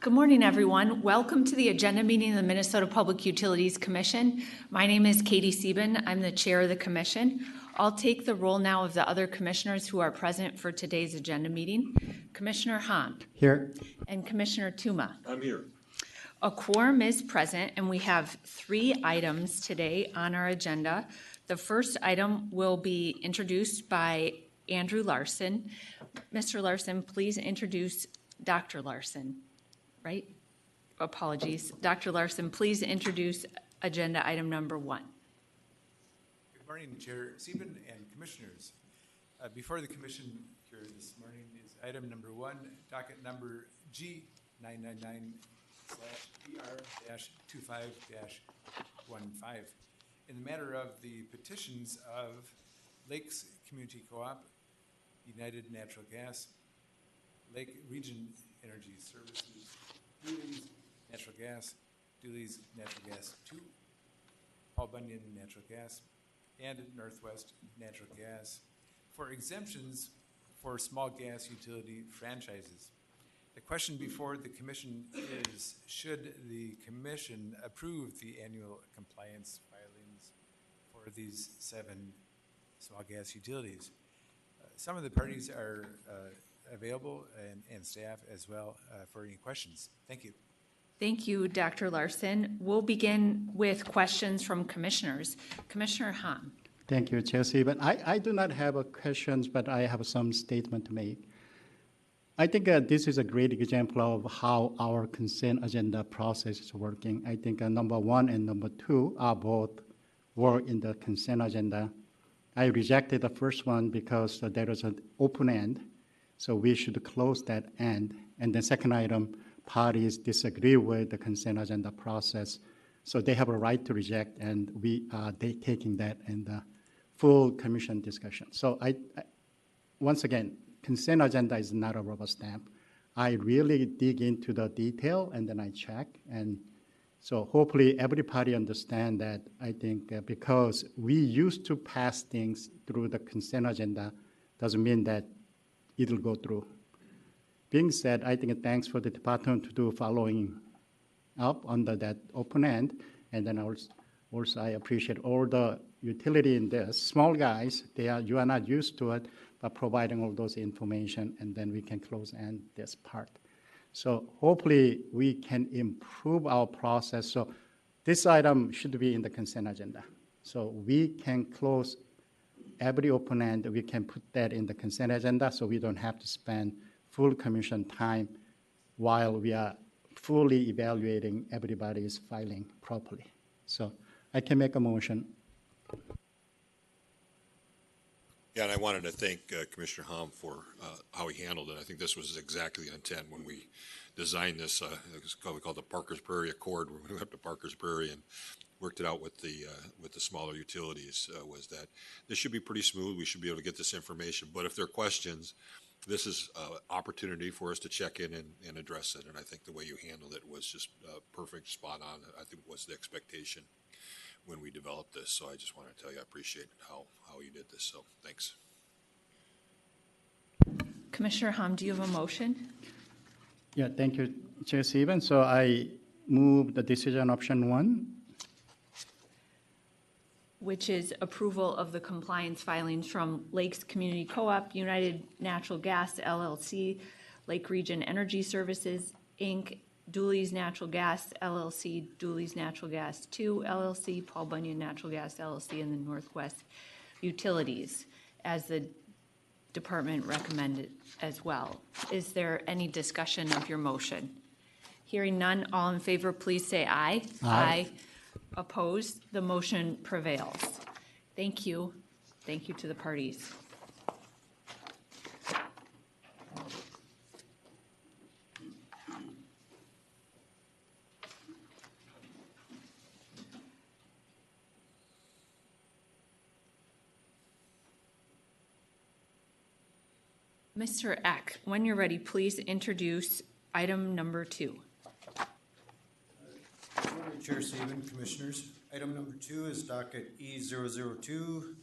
Good morning, everyone. Welcome to the agenda meeting of the Minnesota Public Utilities Commission. My name is Katie Sieben. I'm the chair of the commission. I'll take the role now of the other commissioners who are present for today's agenda meeting. Commissioner Hahn. Here. And Commissioner Tuma. I'm here. A quorum is present, and we have 3 items today on our agenda. The first item will be introduced by Andrew Larson. Mr. Larson, please introduce Dr. Larson. Right? Apologies. Dr. Larson, please introduce agenda item number 1. Good morning, Chair Sieben and Commissioners. Before the Commission here this morning is item number 1, docket number G999/PR-25-15. In the matter of the petitions of Lakes Community Co-op, United Natural Gas, Lake Region Energy Services, Dooley's Natural Gas, Dooley's Natural Gas 2, Bunyan Natural Gas, and Northwest Natural Gas for exemptions for small gas utility franchises. The question before the Commission is, should the Commission approve the annual compliance filings for these 7 small gas utilities? Some of the parties are available and staff as well for any questions. Thank you. Thank you, Dr. Larson. We'll begin with questions from commissioners. Commissioner Hahn. Thank you, Chair Sieben. I do not have questions, but I have some statement to make. I think this is a great example of how our consent agenda process is working. I think number 1 and number 2 are both were in the consent agenda. I rejected the first one because there is an open end, so we should close that end. And the second item, parties disagree with the consent agenda process, so they have a right to reject, and we are taking that in the full commission discussion. So I once again, consent agenda is not a rubber stamp. I really dig into the detail and then I check, and so hopefully everybody understand that. I think because we used to pass things through the consent agenda doesn't mean that it'll go through. Being said, I think thanks for the department to do following up under that open end, and then also I appreciate all the utility in this. Small guys, you are not used to it, but providing all those information, and then we can close end this part. So hopefully we can improve our process. So this item should be in the consent agenda. So we can close every open end, we can put that in the consent agenda so we don't have to spend full commission time while we are fully evaluating everybody's filing properly. So I can make a motion. Yeah, and I wanted to thank Commissioner Hahn for how he handled it. I think this was exactly the intent when we designed this. It's called the Parker's Prairie Accord. We went up to Parker's Prairie and worked it out with the smaller utilities. Was that this should be pretty smooth. We should be able to get this information. But if there are questions, this is an opportunity for us to check in and address it. And I think the way you handled it was just perfect, spot on. I think was the expectation when we developed this. So I just want to tell you I appreciate how you did this. So thanks. Commissioner Hahn, do you have a motion? Yeah, thank you, Chair Sieben. So I move the decision option 1. Which is approval of the compliance filings from Lakes Community Co-op, United Natural Gas LLC, Lake Region Energy Services, Inc., Dooley's Natural Gas LLC, Dooley's Natural Gas 2 LLC, Bunyan Natural Gas LLC, and the Northwest Utilities, as the department recommended as well. Is there any discussion of your motion? Hearing none, all in favor, please say aye. Aye. Opposed? The motion prevails. Thank you. Thank you to the parties. Mr. Eck, when you're ready, please introduce item number 2. Good morning, Chair Sieben, Commissioners. Item number 2 is docket E002,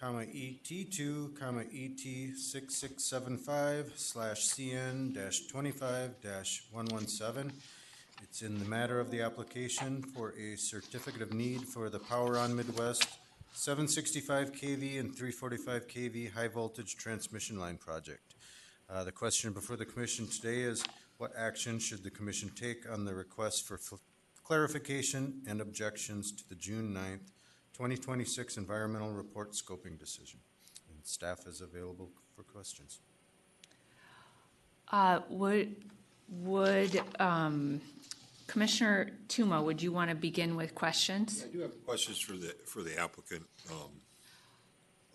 ET2, ET6675/CN-25-117. It's in the matter of the application for a certificate of need for the PowerOn Midwest 765 kV and 345 kV high voltage transmission line project. The question before the commission today is, what action should the commission take on the request for clarification and objections to the June 9th, 2026 environmental report scoping decision? And staff is available for questions. Would Commissioner Tuma, would you want to begin with questions? I do have questions for the applicant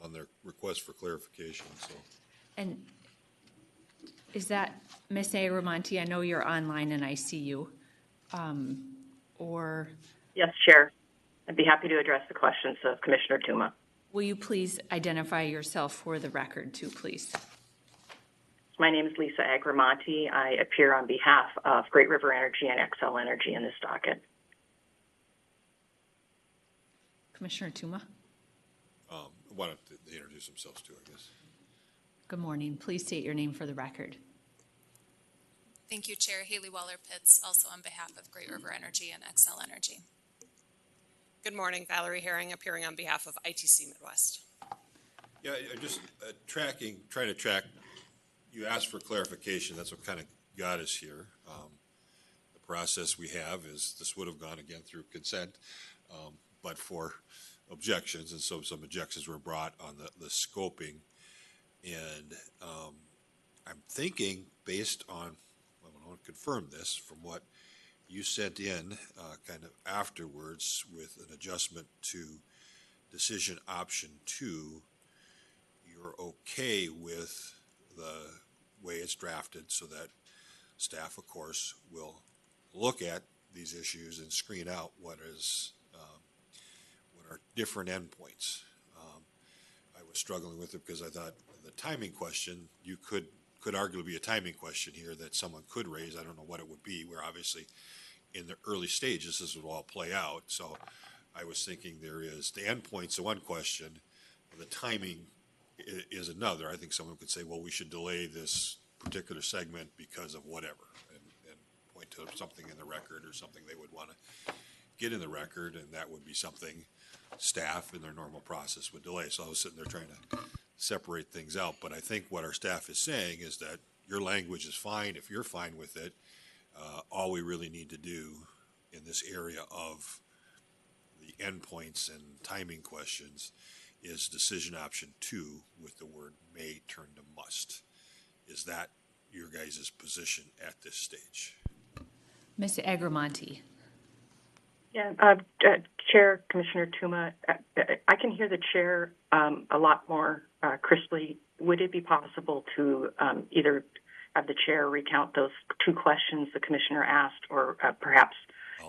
on their request for clarification, so. And is that Ms. Agramonte? I know you're online and I see you. Or Yes, Chair. I'd be happy to address the questions of Commissioner Tuma. will you please identify yourself for the record too, please? My name is Lisa Agramonte. I appear on behalf of Great River Energy and Xcel Energy in this docket. Commissioner Tuma? Why don't they introduce themselves too, I guess. Good morning. Please state your name for the record. Thank you, Chair. Haley Weller-Pitts, also on behalf of Great River Energy and Xcel Energy. Good morning, Valerie Herring, appearing on behalf of ITC Midwest. Yeah, just trying to track, you asked for clarification, that's what kind of got us here. The process we have is, this would have gone again through consent, but for objections, and so some objections were brought on the scoping. And I'm thinking, based on, I want to confirm this, from what you sent in kind of afterwards with an adjustment to decision option 2, you're okay with the way it's drafted, so that staff, of course, will look at these issues and screen out what are different endpoints. I was struggling with it because I thought the timing question, you could arguably be a timing question here that someone could raise. I don't know what it would be. We're obviously in the early stages. This would all play out. So I was thinking there is the endpoint's the one question, the timing is another. I think someone could say, well, we should delay this particular segment because of whatever, and point to something in the record or something they would want to get in the record, and that would be something staff in their normal process would delay. So I was sitting there trying to separate things out, but I think what our staff is saying is that your language is fine. If you're fine with it, all we really need to do in this area of the endpoints and timing questions is decision option 2 with the word may turn to must. Is that your guys' position at this stage? Ms. Agramonte? Yeah, Chair, Commissioner Tuma, I can hear the chair a lot more crisply. Would it be possible to either have the chair recount those 2 questions the commissioner asked, or perhaps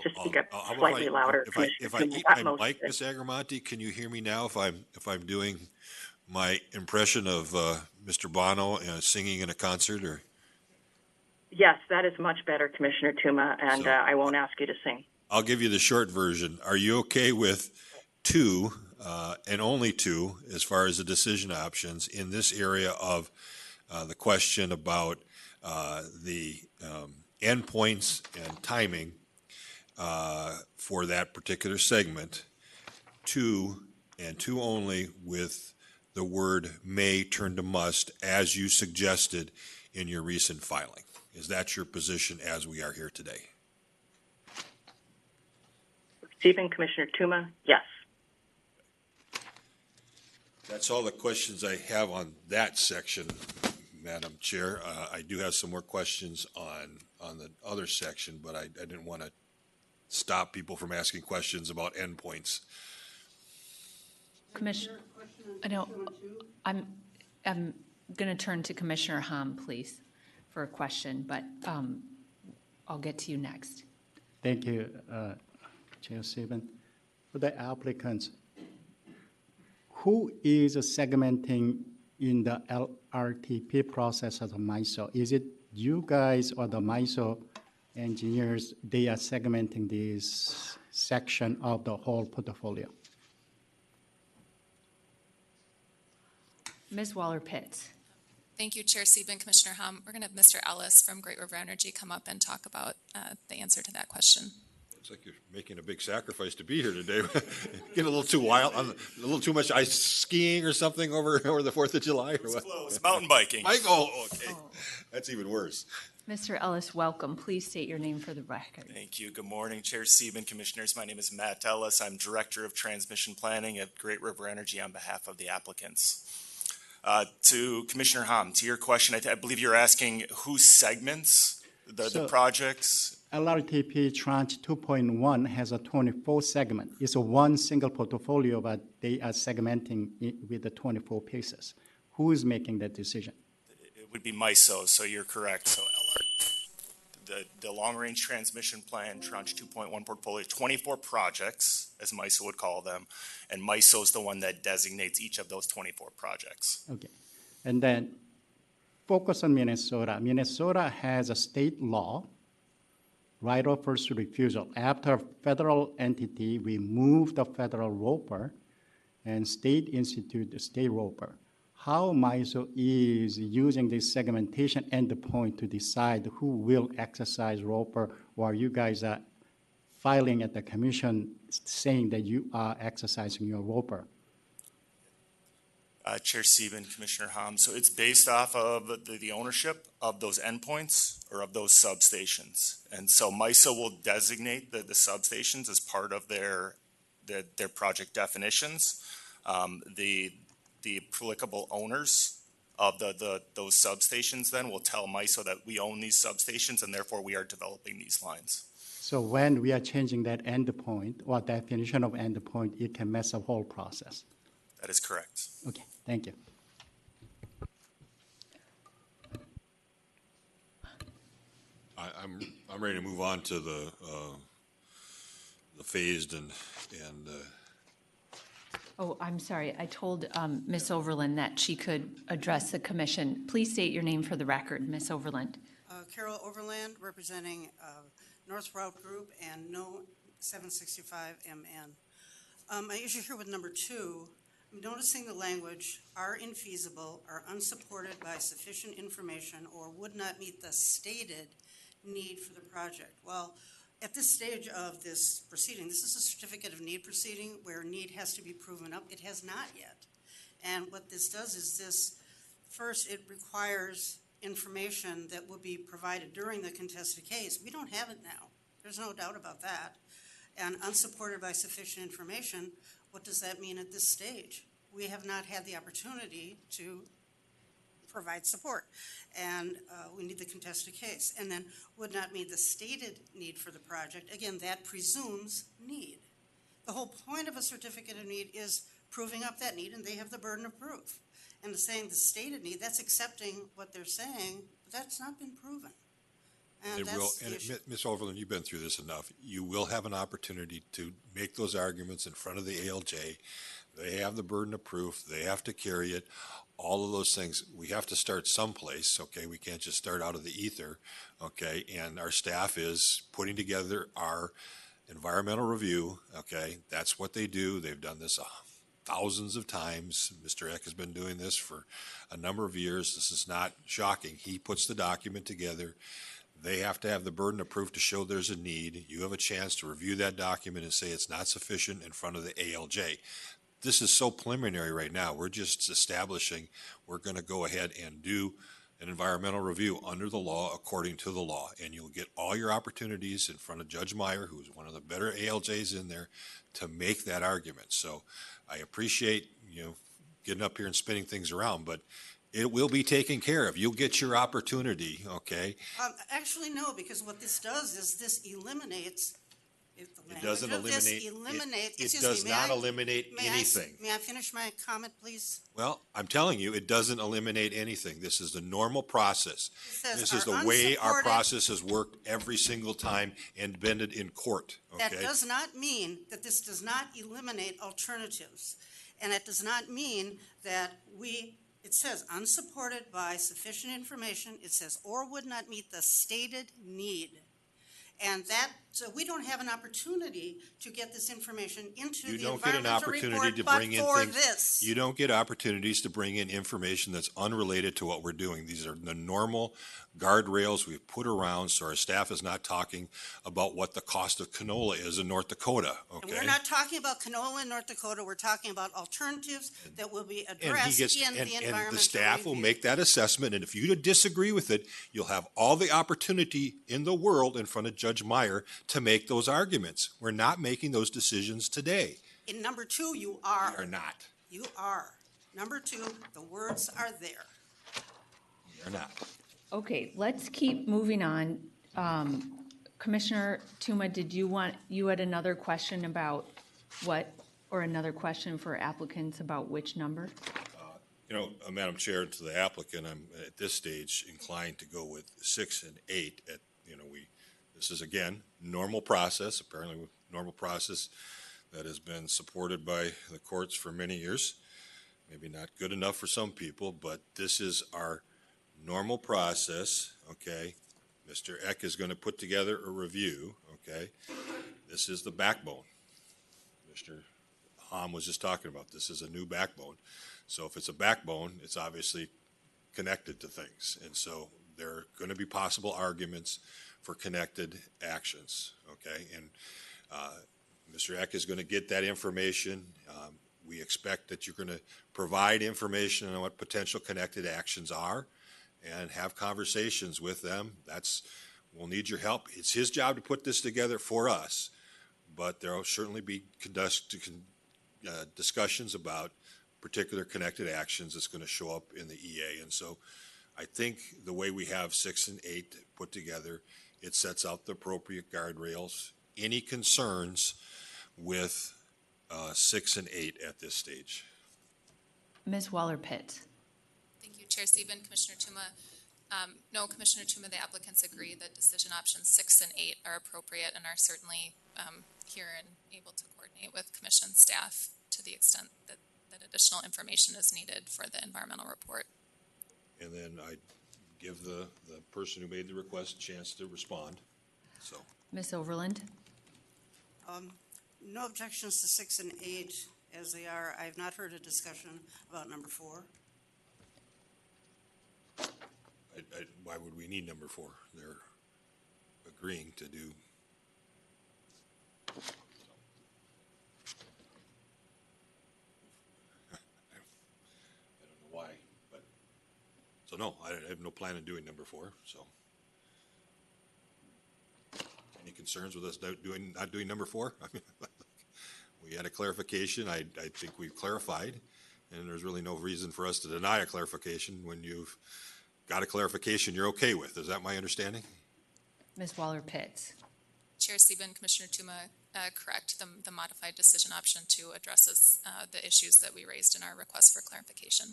just speak up slightly louder? If I eat my mic, Ms. Agramonte, can you hear me now if I'm doing my impression of Mr. Bono singing in a concert? Or Yes, that is much better, Commissioner Tuma, and So, I won't ask you to sing. I'll give you the short version. Are you okay with 2 and only 2 as far as the decision options in this area of the question about the endpoints and timing for that particular segment? 2 and 2 only with the word may turn to must, as you suggested in your recent filing. Is that your position as we are here today? Receiving Commissioner Tuma, yes. That's all the questions I have on that section, Madam Chair. I do have some more questions on the other section, but I didn't want to stop people from asking questions about endpoints. Commissioner, I'm going to turn to Commissioner Hom, please, for a question, but I'll get to you next. Thank you, Chair Stephen. For the applicants, who is segmenting in the LRTP process as a MISO? Is it you guys or the MISO engineers? They are segmenting this section of the whole portfolio. Ms. Waller-Pitts. Thank you, Chair Sieben, Commissioner Hom. We're going to have Mr. Ellis from Great River Energy come up and talk about the answer to that question. Looks like you're making a big sacrifice to be here today. Getting a little too wild, a little too much ice skiing or something over the 4th of July? Or what? Close. Mountain biking. Okay. That's even worse. Mr. Ellis, welcome. Please state your name for the record. Thank you. Good morning, Chair Sieben, Commissioners. My name is Matt Ellis. I'm Director of Transmission Planning at Great River Energy on behalf of the applicants. To Commissioner Hom, to your question, I believe you're asking who segments the projects? LRTP Tranche 2.1 has a 24 segment. It's a one single portfolio, but they are segmenting it with the 24 pieces. Who is making that decision? It would be MISO, so you're correct. So the long-range transmission plan, Tranche 2.1 portfolio, 24 projects, as MISO would call them, and MISO is the one that designates each of those 24 projects. Okay. And then focus on Minnesota. Minnesota has a state law, right of first refusal. After a federal entity removed the federal roper and state institute the state roper, how MISO is using this segmentation endpoint to decide who will exercise roper, or you guys are filing at the commission saying that you are exercising your roper? Chair Sieben, Commissioner Hom, so it's based off of the ownership of those endpoints or of those substations. And so MISO will designate the substations as part of their project definitions. The applicable owners of those substations then will tell MISO that we own these substations and therefore we are developing these lines. So when we are changing that endpoint or definition of endpoint, it can mess up the whole process. That is correct. Okay, thank you. I'm ready to move on to the phased and Oh, I'm sorry. I told Ms. Overland that she could address the commission. Please state your name for the record, Ms. Overland. Carol Overland, representing North Route Group and No 765MN. My issue here with number 2, I'm noticing the language are infeasible, are unsupported by sufficient information, or would not meet the stated need for the project. Well, at this stage of this proceeding, this is a certificate of need proceeding where need has to be proven up. It has not yet. And what this does is this, first, it requires information that will be provided during the contested case. We don't have it now. There's no doubt about that. And unsupported by sufficient information, what does that mean at this stage? We have not had the opportunity to provide support, and we need the contested case. And then would not meet the stated need for the project. Again, that presumes need. The whole point of a certificate of need is proving up that need, and they have the burden of proof. And saying the stated need, that's accepting what they're saying, but that's not been proven. And that's the issue. Ms. Overland, you've been through this enough. You will have an opportunity to make those arguments in front of the ALJ. They have the burden of proof. They have to carry it. All of those things, we have to start someplace, okay? We can't just start out of the ether, okay? And our staff is putting together our environmental review, okay? That's what they do. They've done this thousands of times. Mr. Eck has been doing this for a number of years. This is not shocking. He puts the document together. They have to have the burden of proof to show there's a need. You have a chance to review that document and say it's not sufficient in front of the ALJ. This is so preliminary right now. We're just establishing we're going to go ahead and do an environmental review under the law, according to the law. And you'll get all your opportunities in front of Judge Meyer, who's one of the better ALJs in there, to make that argument. So I appreciate, getting up here and spinning things around, but it will be taken care of. You'll get your opportunity, okay? Actually, no, because what this does is this eliminates. It doesn't eliminate. It does not eliminate anything. May I finish my comment, please? Well, I'm telling you, it doesn't eliminate anything. This is the normal process. This is the way our process has worked every single time and been it in court. Okay? That does not mean that this does not eliminate alternatives, and it does not mean that it says unsupported by sufficient information. It says or would not meet the stated need. And that, so we don't have an opportunity to get this information into You the don't get an environmental opportunity report, to but bring in for things. this. You don't get opportunities to bring in information that's unrelated to what we're doing. These are the normal guardrails we've put around so our staff is not talking about what the cost of canola is in North Dakota, And okay? we're not talking about canola in North Dakota, we're talking about alternatives that will be And he addressed gets, in the environmental and the staff will review. make that assessment, and if you disagree with it, you'll have all the opportunity in the world in front of Judge Meyer to make those arguments. We're not making those decisions today. In number 2, you We are. are not. You are. Number 2, the words are there. We are not. Okay, let's keep moving on. Commissioner Tuma, you had another question about what, or another question for applicants about which number? You know, Madam Chair, to the applicant, I'm at this stage inclined to go with 6 and 8. This is again, normal process, apparently normal process that has been supported by the courts for many years. Maybe not good enough for some people, but this is our normal process, okay? Mr. Eck is going to put together a review, okay? This is the backbone. Mr. Hom was just talking about this is a new backbone. So if it's a backbone, it's obviously connected to things. And so there are going to be possible arguments for connected actions, okay? And Mr. Eck is going to get that information. We expect that you're going to provide information on what potential connected actions are and have conversations with them. We'll need your help. It's his job to put this together for us, but there will certainly be discussions about particular connected actions that's going to show up in the EA. And so I think the way we have 6 and 8 put together, it sets out the appropriate guardrails. Any concerns with 6 and 8 at this stage? Ms. Waller-Pitt. Thank you, Chair Stephen, Commissioner Tuma. No, Commissioner Tuma, the applicants agree that decision options 6 and 8 are appropriate and are certainly here and able to coordinate with commission staff to the extent that additional information is needed for the environmental report. And then I give the person who made the request a chance to respond. So, Ms. Overland. No objections to 6 and 8 as they are. I have not heard a discussion about number 4. why would we need number 4? They're agreeing to do. I don't know why, but, so no, I have no plan of doing number 4, so. Any concerns with us not doing number 4? I mean, we had a clarification. I think we've clarified, and there's really no reason for us to deny a clarification when you've got a clarification you're okay with. Is that my understanding? Ms. Waller-Pitt. Chair Stephen, Commissioner Tuma, correct. The modified decision option 2 addresses the issues that we raised in our request for clarification.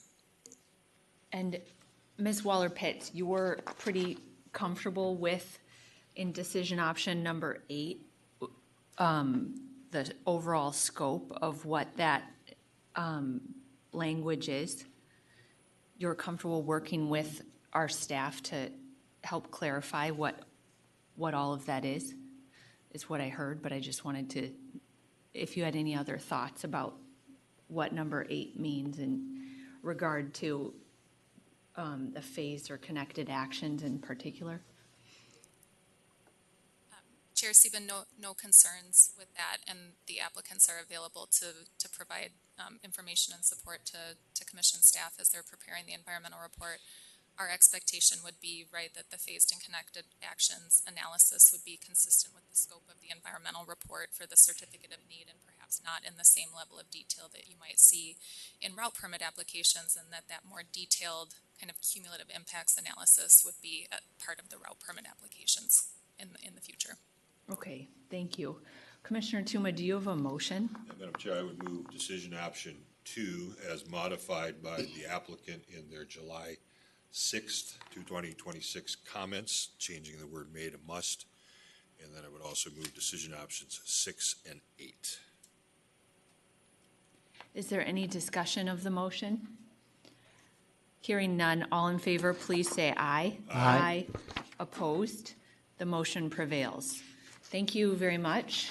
And Ms. Waller-Pitt, you were pretty comfortable with, in decision option number 8, the overall scope of what that language is? You're comfortable working with our staff to help clarify what all of that is what I heard, but I just wanted to, if you had any other thoughts about what number 8 means in regard to the phased or connected actions in particular. Chair Stephen, no concerns with that, and the applicants are available to provide information and support to commission staff as they're preparing the environmental report. Our expectation would be, right, that the phased and connected actions analysis would be consistent with the scope of the environmental report for the certificate of need and perhaps not in the same level of detail that you might see in route permit applications, and that more detailed kind of cumulative impacts analysis would be a part of the route permit applications in the future. Okay, thank you. Commissioner Tuma, do you have a motion? Madam Chair, I would move decision option 2 as modified by the applicant in their July 6th to 2026 comments, changing the word may to must. And then I would also move decision options 6 and 8. Is there any discussion of the motion? Hearing none, all in favor, please say aye. Aye. Opposed? The motion prevails. Thank you very much.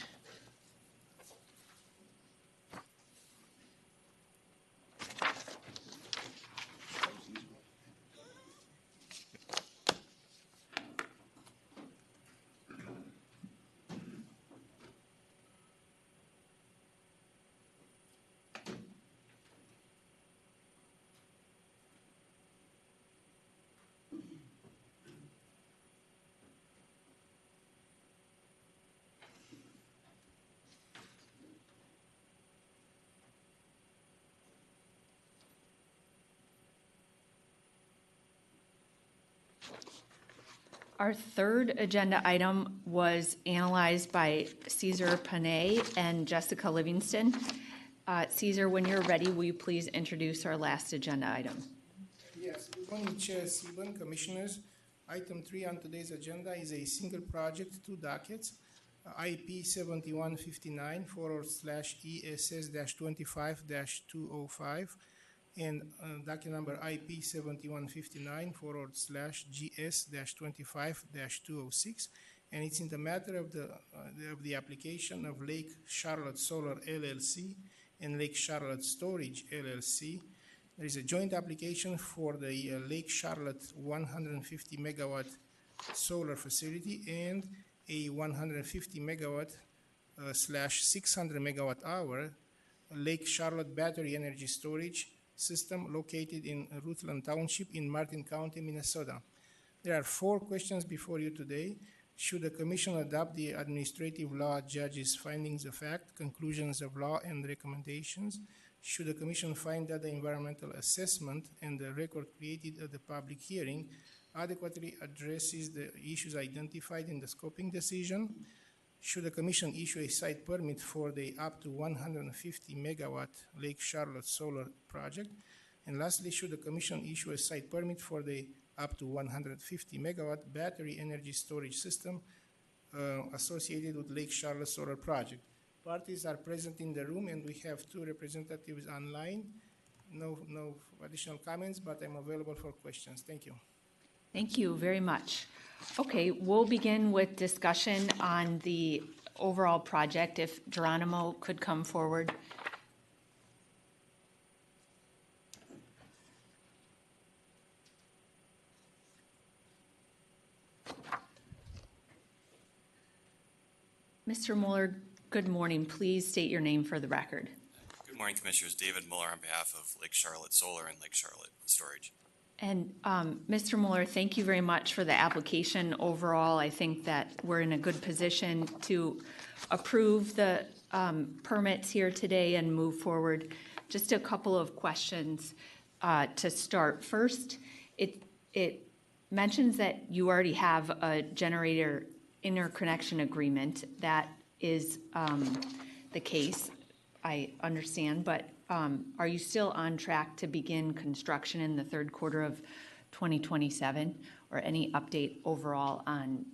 Our third agenda item was analyzed by Caesar Panay and Jessica Livingston. Caesar, when you're ready, will you please introduce our last agenda item? Yes, good morning, Chair Sieben, Commissioners. Item 3 on today's agenda is a single project, 2 dockets, IP 7159/ESS-25-205 and docket number IP 7159/GS-25-206, and it's in the matter of the application of Lake Charlotte Solar LLC and Lake Charlotte Storage LLC. There is a joint application for the Lake Charlotte 150 megawatt solar facility and a 150 megawatt / 600 megawatt hour Lake Charlotte battery energy storage system located in Rutland Township in Martin County, Minnesota. There are 4 questions before you today. Should the Commission adopt the administrative law judge's findings of fact, conclusions of law, and recommendations? Should the Commission find that the environmental assessment and the record created at the public hearing adequately addresses the issues identified in the scoping decision? Should the Commission issue a site permit for the up to 150 megawatt Lake Charlotte solar project? And lastly, should the Commission issue a site permit for the up to 150 megawatt battery energy storage system associated with Lake Charlotte solar project? Parties are present in the room, and we have 2 representatives online. No additional comments, but I'm available for questions. Thank you. Thank you very much. Okay, we'll begin with discussion on the overall project. If Geronimo could come forward. Mr. Mueller, good morning. Please state your name for the record. Good morning, Commissioners. David Mueller on behalf of Lake Charlotte Solar and Lake Charlotte Storage. And Mr. Mueller, thank you very much for the application. Overall, I think that we're in a good position to approve the permits here today and move forward. Just a couple of questions to start. First, it mentions that you already have a generator interconnection agreement. That is the case, I understand, but are you still on track to begin construction in the third quarter of 2027, or any update overall on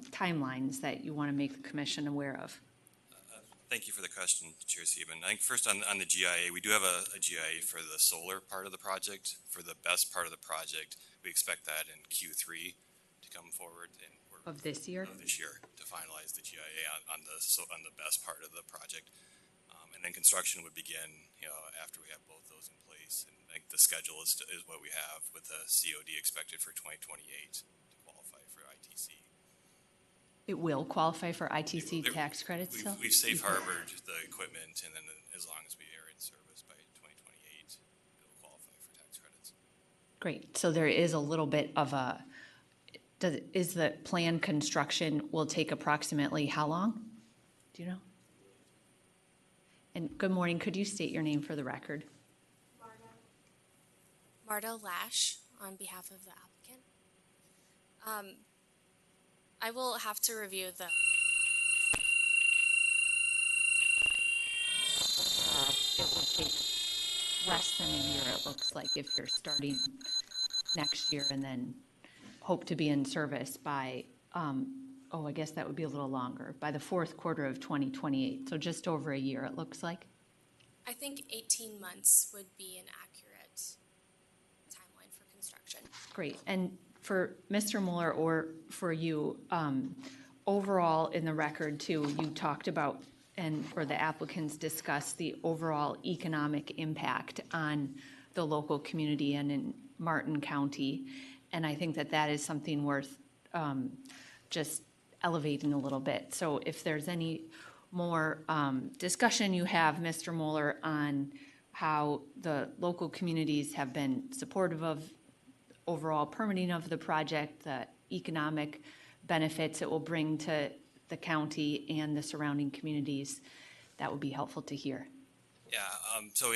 timelines that you want to make the Commission aware of? Thank you for the question, Chair Sieben. I think first on the GIA, we do have a GIA for the solar part of the project. For the best part of the project, we expect that in Q3 to come forward. Of this year? Of this year, to finalize the GIA on the best part of the project. And then construction would begin, after we have both those in place. And I think the schedule is what we have, with the COD expected for 2028 to qualify for ITC. It will qualify for ITC tax credits still? We've safe harbored the equipment, and then as long as we are in service by 2028, it'll qualify for tax credits. Great. So there is a little bit of a, is the planned construction will take approximately how long? Do you know? And good morning. Could you state your name for the record? Marta Lash on behalf of the applicant. I will have to review the. It will take less than a year, it looks like, if you're starting next year and then hope to be in service by, I guess that would be a little longer, by the fourth quarter of 2028. So just over a year, it looks like. I think 18 months would be an accurate timeline for construction. Great. And for Mr. Mueller or for you, overall in the record too, you talked about, or the applicants discussed the overall economic impact on the local community and in Martin County. And I think that that is something worth just elevating a little bit. So if there's any more discussion you have, Mr. Moeller, on how the local communities have been supportive of overall permitting of the project, the economic benefits it will bring to the county and the surrounding communities, that would be helpful to hear. Yeah,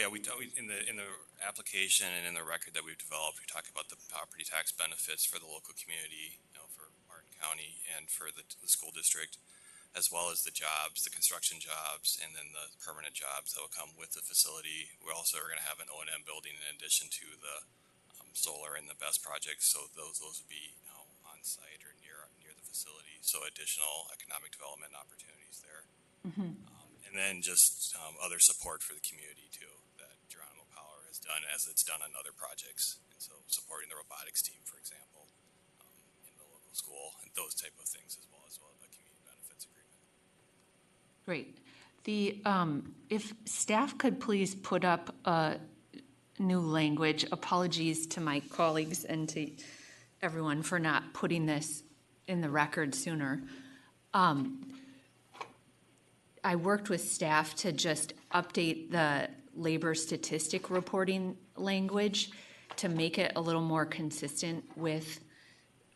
we in the application and in the record that we've developed, we talk about the property tax benefits for the local community, for Martin County and for the school district, as well as the jobs, the construction jobs, and then the permanent jobs that will come with the facility. We also are going to have an O&M building in addition to the solar and the BEST projects, so those would be on site or near the facility. So additional economic development opportunities there. Mm-hmm. And then just other support for the community too, that Geronimo Power has done as it's done on other projects. And so supporting the robotics team, for example, in the local school, and those type of things as well a community benefits agreement. Great. If staff could please put up new language. Apologies to my colleagues and to everyone for not putting this in the record sooner. I worked with staff to just update the labor statistic reporting language to make it a little more consistent with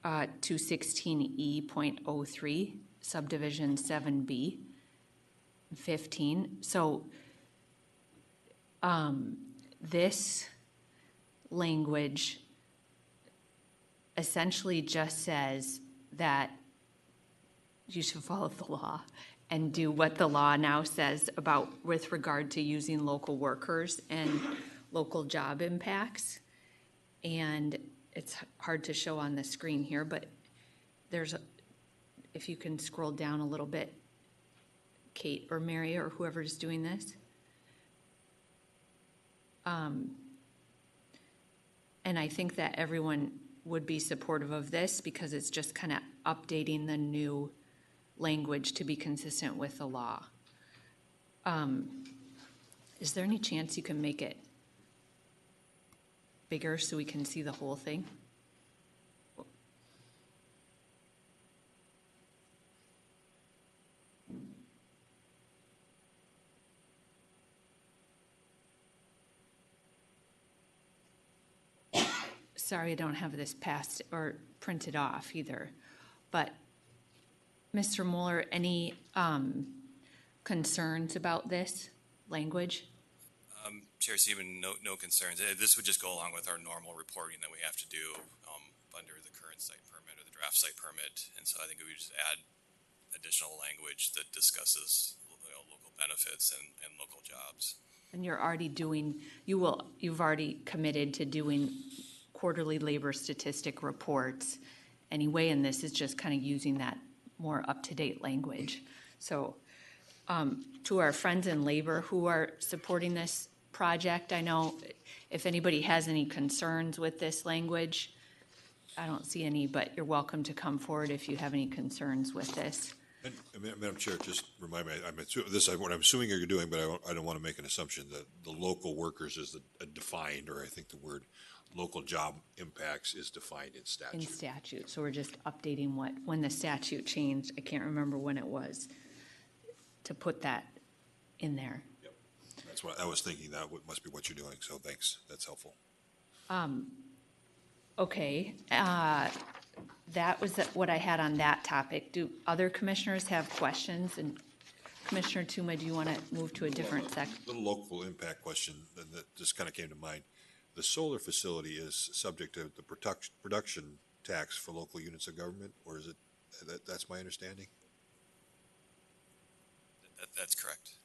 216E.03, subdivision 7B, 15. So this language essentially just says that you should follow the law and do what the law now says about with regard to using local workers and local job impacts. And it's hard to show on the screen here, but if you can scroll down a little bit, Kate or Mary or whoever's doing this. And I think that everyone would be supportive of this because it's just kind of updating the new language to be consistent with the law. Is there any chance you can make it bigger so we can see the whole thing? Sorry, I don't have this passed or printed off either. But Mr. Moeller, any concerns about this language? Chair Stephen, no concerns. This would just go along with our normal reporting that we have to do under the current site permit or the draft site permit. And so I think we would just add additional language that discusses local benefits and local jobs. And you're already doing, you've already committed to doing quarterly labor statistic reports anyway, and this is just kind of using that more up-to-date language. So to our friends in labor who are supporting this project, I know if anybody has any concerns with this language, I don't see any, but you're welcome to come forward if you have any concerns with this. And, Madam Chair, just remind me, what I'm assuming you're doing, but I don't want to make an assumption that the local workers is defined, or I think the word local job impacts is defined in statute. In statute, so we're just updating when the statute changed, I can't remember when it was, to put that in there. Yep. That's what I was thinking. That must be what you're doing, so thanks. That's helpful. Okay, that was what I had on that topic. Do other commissioners have questions? And Commissioner Tuma, do you want to move to a different section? Little local impact question that just kind of came to mind. The solar facility is subject to the production tax for local units of government, or is it? That's my understanding. That's correct.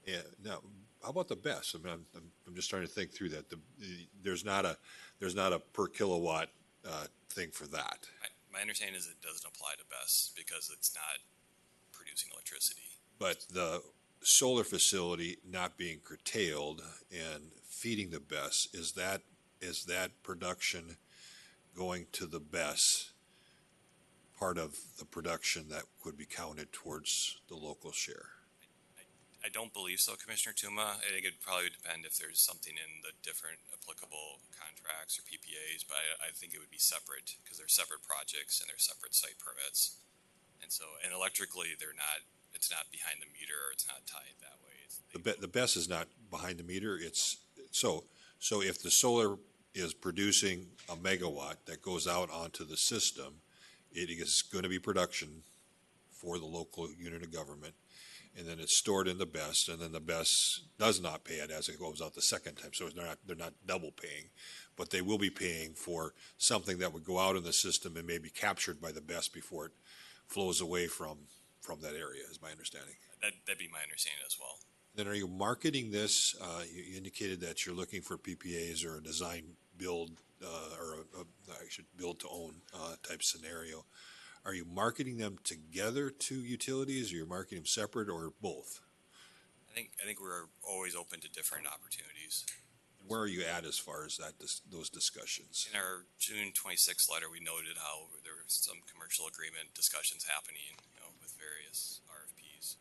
Yeah. Now, how about the BESS? I mean, I'm just trying to think through that. There's not a per kilowatt thing for that. My understanding is it doesn't apply to BESS because it's not producing electricity. But the solar facility not being curtailed and feeding the BESS, is that production going to the BESS part of the production that would be counted towards the local share? I don't believe so, Commissioner Tuma. I think it'd probably depend if there's something in the different applicable contracts or PPAs, but I think it would be separate because they're separate projects and they're separate site permits. And so, and electrically, it's not behind the meter or it's not tied that way. The BESS is not behind the meter. So if the solar is producing a megawatt that goes out onto the system, it is going to be production for the local unit of government. And then it's stored in the BESS, and then the BESS does not pay it as it goes out the second time. So they're not double paying, but they will be paying for something that would go out in the system and may be captured by the BESS before it flows away from that area, is my understanding. That'd be my understanding as well. Then are you marketing this? You indicated that you're looking for PPAs or a design build build to own type scenario. Are you marketing them together to utilities, or you're marketing them separate, or both? I think we're always open to different opportunities. Where are you at as far as those discussions? In our June 26th letter, we noted how there was some commercial agreement discussions happening, with various RFPs.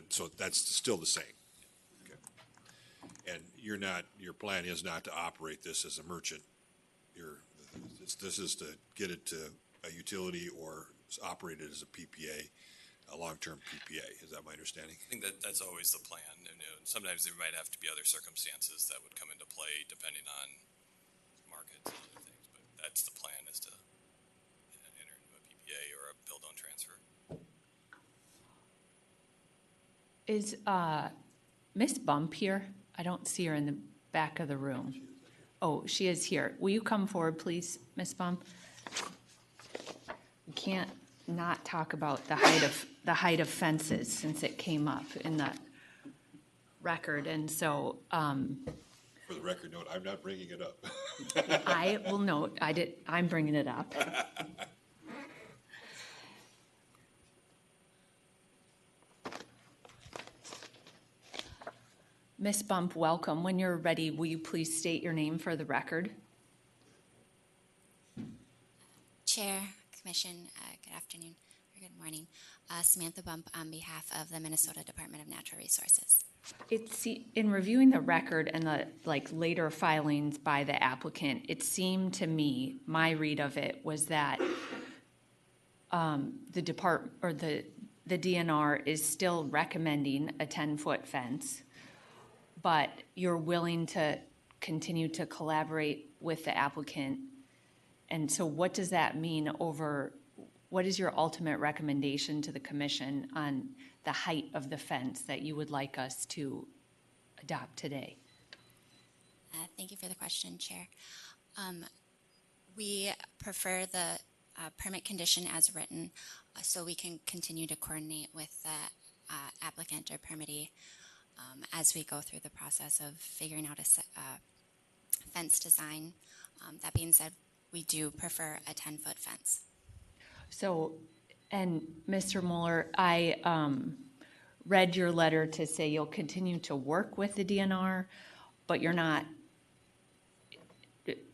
So that's still the same. Okay. And your plan is not to operate this as a merchant. This is to get it to a utility or operate it as a PPA, a long-term PPA. Is that my understanding? I think that's always the plan. And, sometimes there might have to be other circumstances that would come into play depending on markets and other things. But that's the plan, is to enter into a PPA or a build-own transfer. Is Miss Bump here? I don't see her in the back of the room. Oh, she is here. Will you come forward, please, Miss Bump? We can't not talk about the height of fences since it came up in the record, and so. For the record note, I'm not bringing it up. I will note. I'm bringing it up. Miss Bump, welcome. When you're ready, will you please state your name for the record? Chair, Commission, good afternoon or good morning. Samantha Bump on behalf of the Minnesota Department of Natural Resources. In reviewing the record and the later filings by the applicant, it seemed to me, my read of it was that the DNR is still recommending a 10-foot fence, but you're willing to continue to collaborate with the applicant. And so what does that mean what is your ultimate recommendation to the commission on the height of the fence that you would like us to adopt today? Thank you for the question, Chair. We prefer the permit condition as written so we can continue to coordinate with the applicant or permittee as we go through the process of figuring out a fence design. That being said, we do prefer a 10-foot fence. So, and Mr. Mueller, I read your letter to say you'll continue to work with the DNR, but you're not.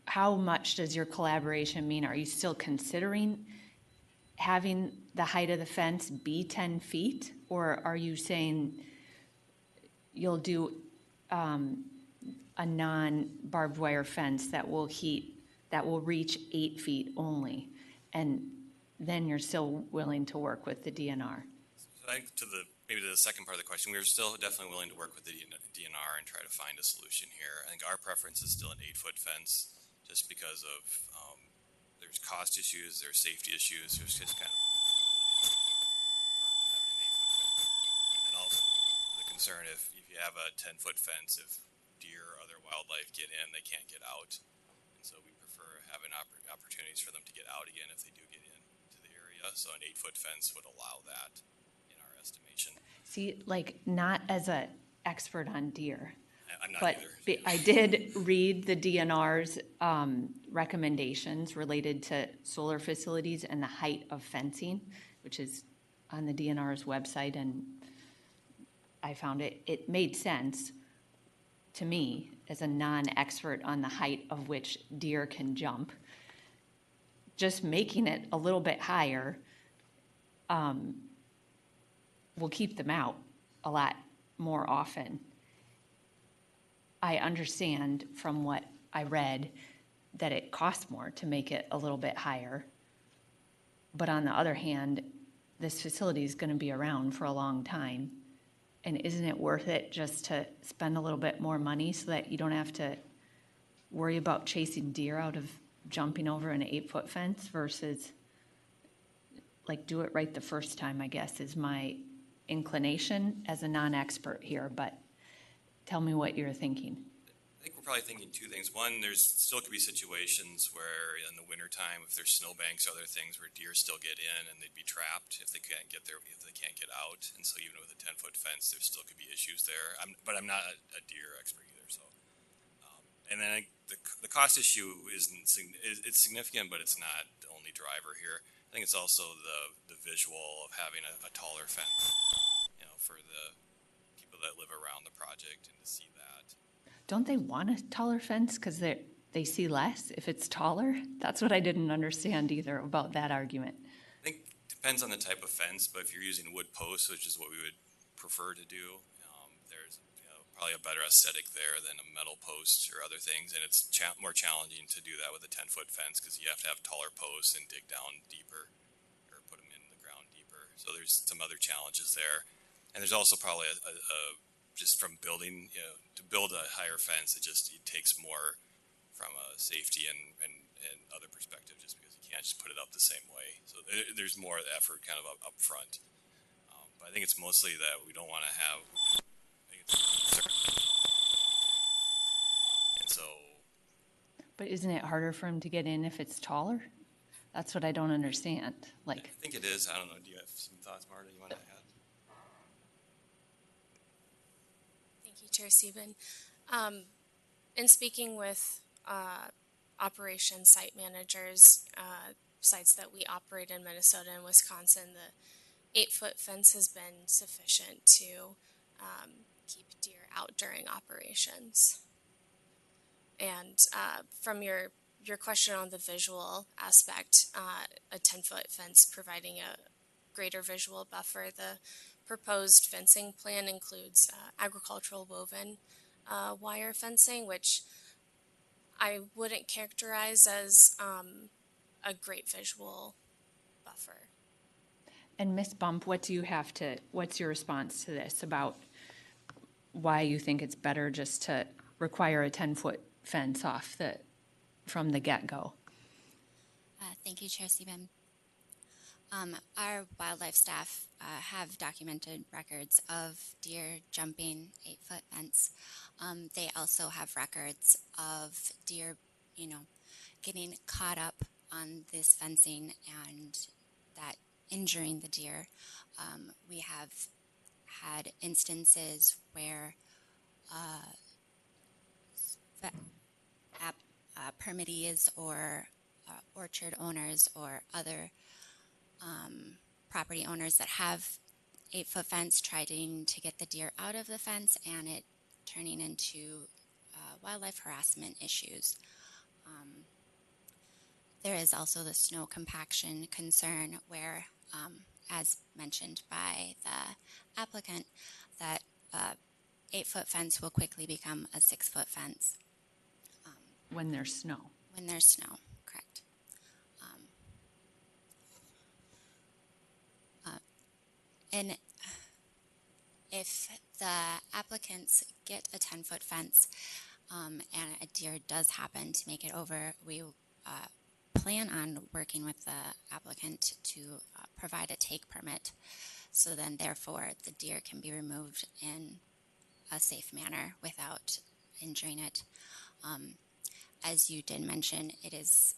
How much does your collaboration mean? Are you still considering having the height of the fence be 10 feet? Or are you saying you'll do a non-barbed wire fence that will reach 8 feet only? And then you're still willing to work with the DNR? So I think maybe to the second part of the question, we're still definitely willing to work with the DNR and try to find a solution here. I think our preference is still an 8-foot fence, just because of there's cost issues, there's safety issues, there's just kind of having an 8-foot fence. And then also the concern if you have a 10-foot fence, if deer or other wildlife get in, they can't get out. And so we prefer having opportunities for them to get out again if they do get into the area. So an 8-foot fence would allow that in our estimation. See, not as an expert on deer. I'm not but either. I did read the DNR's recommendations related to solar facilities and the height of fencing, which is on the DNR's website, and I found it made sense to me as a non-expert on the height of which deer can jump. Just making it a little bit higher we'll keep them out a lot more often. I understand from what I read that it costs more to make it a little bit higher. But on the other hand, this facility is going to be around for a long time. And isn't it worth it just to spend a little bit more money so that you don't have to worry about chasing deer out of jumping over an 8-foot fence versus like do it right the first time, I guess, is my inclination as a non-expert here, but tell me what you're thinking. I think we're probably thinking two things. One, there's still could be situations where in the wintertime, if there's snowbanks or other things where deer still get in and they'd be trapped if they can't get out. And so even with a 10-foot fence, there still could be issues there. But I'm not a deer expert either. So, and then the cost issue it's significant, but it's not the only driver here. I think it's also the visual of having a taller fence, for the people that live around the project and to see that. Don't they want a taller fence because they see less if it's taller? That's what I didn't understand either about that argument. I think it depends on the type of fence, but if you're using wood posts, which is what we would prefer to do, there's probably a better aesthetic there than a metal post or other things, and it's more challenging to do that with a 10-foot fence because you have to have taller posts and dig down deeper or put them in the ground deeper. So there's some other challenges there, and there's also probably just from building, to build a higher fence, it takes more from a safety and other perspective, just because you can't just put it up the same way. So there's more effort kind of up front. But I think it's mostly that we don't want to have. And so. But isn't it harder for him to get in if it's taller? That's what I don't understand. I think it is. I don't know. Do you have some thoughts, Marta, you want to add? Chair Sieben. In speaking with operation site managers, sites that we operate in Minnesota and Wisconsin, the 8-foot fence has been sufficient to keep deer out during operations. And from your question on the visual aspect, a 10-foot fence providing a greater visual buffer, the proposed fencing plan includes agricultural woven wire fencing, which I wouldn't characterize as a great visual buffer. And Ms. Bump, what's your response to this about why you think it's better just to require a 10-foot fence from the get-go? Thank you, Chair Sieben. Our wildlife staff have documented records of deer jumping 8-foot fence. They also have records of deer, getting caught up on this fencing and that injuring the deer. We have had instances where permittees or orchard owners or other property owners that have 8-foot fence trying to get the deer out of the fence and it turning into wildlife harassment issues. There is also the snow compaction concern where, as mentioned by the applicant, that 8-foot fence will quickly become a 6-foot fence. When there's snow. When there's snow, correct. And if the applicants get a 10-foot fence and a deer does happen to make it over, we plan on working with the applicant to provide a take permit. So then, therefore, the deer can be removed in a safe manner without injuring it. As you did mention, it's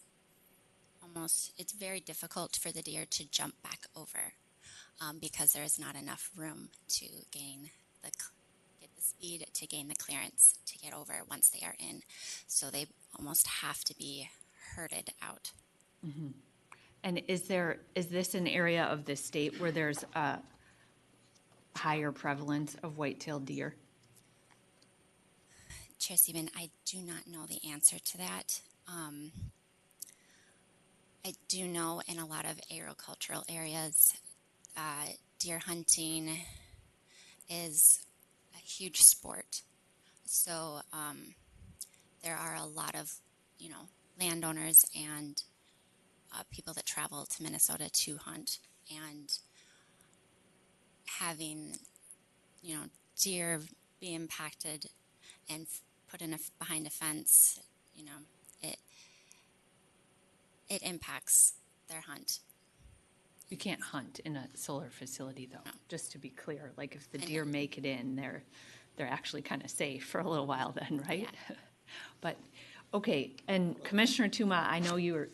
very difficult for the deer to jump back over because there is not enough room to get the speed to gain the clearance to get over once they are in. So they almost have to be herded out. Mm-hmm. And is this an area of the state where there's a higher prevalence of white-tailed deer? Chair Sieben, I do not know the answer to that. I do know in a lot of agricultural areas deer hunting is a huge sport. So there are a lot of, landowners and people that travel to Minnesota to hunt, and having, deer be impacted and put in behind a fence, it impacts their hunt. You can't hunt in a solar facility, though, No. just to be clear. Like, if the I deer know. make it in, they're actually kind of safe for a little while then, right? Yeah. But, okay, and Commissioner Tuma, I know you're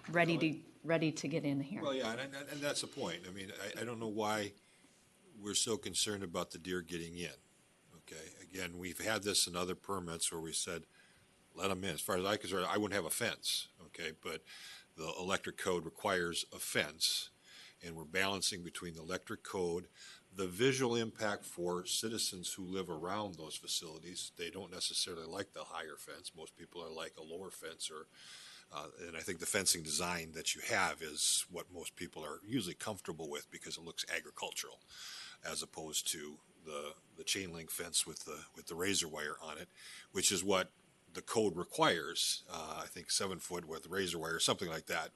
ready to get in here. Well, yeah, and that's the point. I mean, I don't know why we're so concerned about the deer getting in, okay? Again, we've had this in other permits where we said, let them in. As far as I'm concerned, I wouldn't have a fence, okay? But the electric code requires a fence, and we're balancing between the electric code, the visual impact for citizens who live around those facilities. They don't necessarily like the higher fence. Most people are like a lower fence, or and I think the fencing design that you have is what most people are usually comfortable with because it looks agricultural, as opposed to the chain link fence with the razor wire on it, which is what the code requires. I think 7 foot with razor wire, something like that.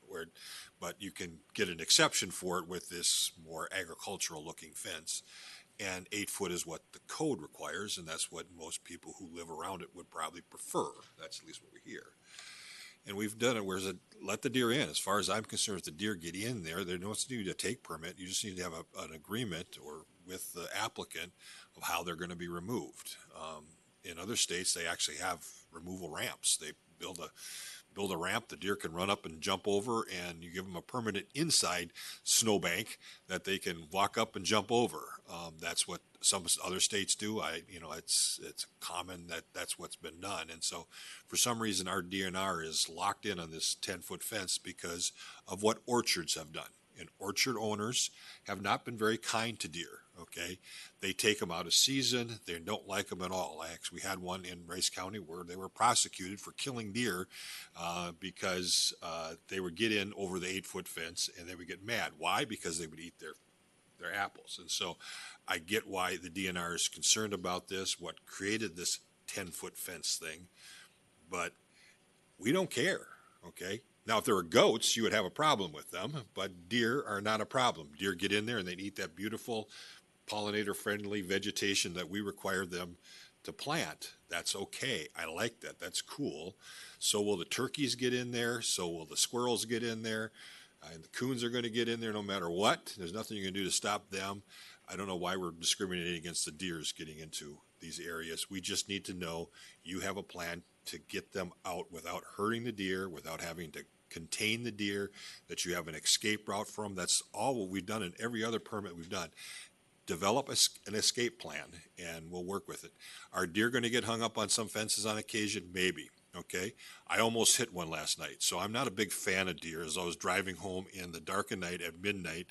But you can get an exception for it with this more agricultural looking fence. And 8 foot is what the code requires, and that's what most people who live around it would probably prefer. That's at least what we hear. And we've done it where let the deer in. As far as I'm concerned, if the deer get in there, there don't need to take permit. You just need to have an agreement or with the applicant of how they're going to be removed. In other states, they actually have removal ramps. They build a ramp, the deer can run up and jump over, and you give them a permanent inside snowbank that they can walk up and jump over. That's what some other states do. It's common that's what's been done. And so for some reason, our DNR is locked in on this 10-foot fence because of what orchards have done. And orchard owners have not been very kind to deer. Okay, they take them out of season. They don't like them at all. We had one in Rice County where they were prosecuted for killing deer because they would get in over the 8-foot fence and they would get mad. Why? Because they would eat their apples. And so I get why the DNR is concerned about this, what created this 10-foot fence thing, but we don't care. Okay. Now, if there were goats, you would have a problem with them, but deer are not a problem. Deer get in there and they eat that beautiful pollinator-friendly vegetation that we require them to plant. That's okay. I like that. That's cool. So will the turkeys get in there. So will the squirrels get in there. And the coons are going to get in there no matter what. There's nothing you can do to stop them. I don't know why we're discriminating against the deers getting into these areas. We just need to know you have a plan to get them out without hurting the deer, without having to contain the deer, that you have an escape route for them. That's all what we've done in every other permit we've done. Develop an escape plan, and we'll work with it. Are deer going to get hung up on some fences on occasion? Maybe. Okay. I almost hit one last night, so I'm not a big fan of deer. As I was driving home in the dark of night at midnight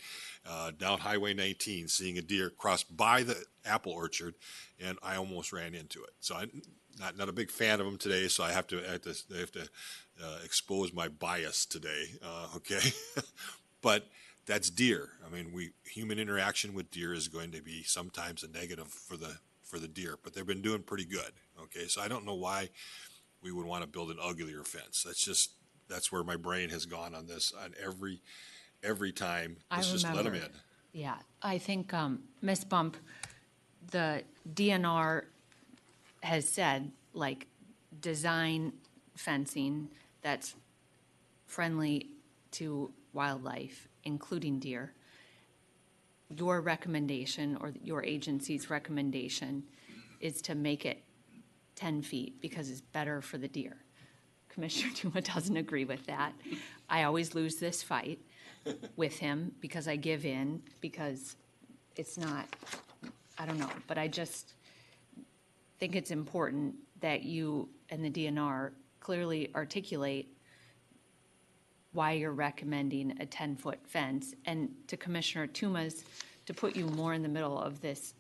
down Highway 19, seeing a deer cross by the apple orchard, and I almost ran into it. So I'm not a big fan of them today, so I have to expose my bias today. Okay. But that's deer. I mean, human interaction with deer is going to be sometimes a negative for the deer, but they've been doing pretty good. Okay, so I don't know why we would want to build an uglier fence. That's where my brain has gone on this on every time. Let's just let them in. Yeah, I think Ms. Bump, the DNR has said, like, design fencing that's friendly to wildlife, including deer. Your recommendation, or your agency's recommendation, is to make it 10 feet because it's better for the deer. Commissioner Tuma doesn't agree with that. I always lose this fight with him because I give in, because it's not, I don't know, but I just think it's important that you and the DNR clearly articulate why you're recommending a 10-foot fence. And to Commissioner Tuma's, to put you more in the middle of this